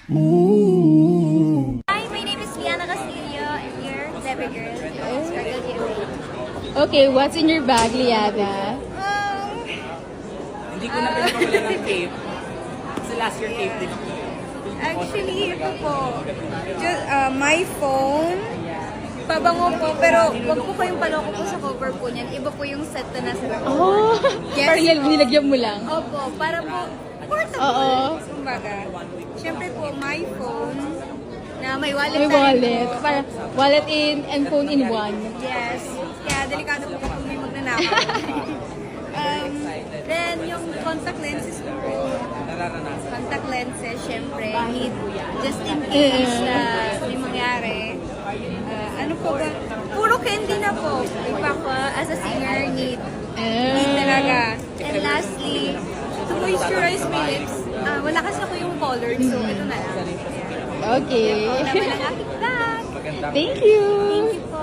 Hi, my name is Liana Castillo, and you're Clever Girl. Struggle Giveaway. Okay, what's in your bag, Liana? Hindi ko na pinapamala ng tape. Kasi last year tape din ako. Actually, ito po. Just, my phone. Pabango po, pero wag po kayong paloko po sa cover po niyan. Iba po yung set na nasa loob. Oh, Yes, parang po. nilagyan mo lang. Opo, para po portable. Oo. Kumbaga. Siyempre po, my phone na may wallet May na rin wallet. po. Parang wallet in and phone in one. Yes. Kaya delikado po kapag may magnanakaw. Then, yung contact lenses po. Nararanasan. Contact lenses, syempre, need just in case na may mangyari. Ano po ba? Puro candy na po. Iba ko, as a singer, need talaga. And lastly, to moisturize my lips. Wala kasi ako yung color, so ito na lang. Okay. Ito naman ang aking bag. Thank you. Thank you po.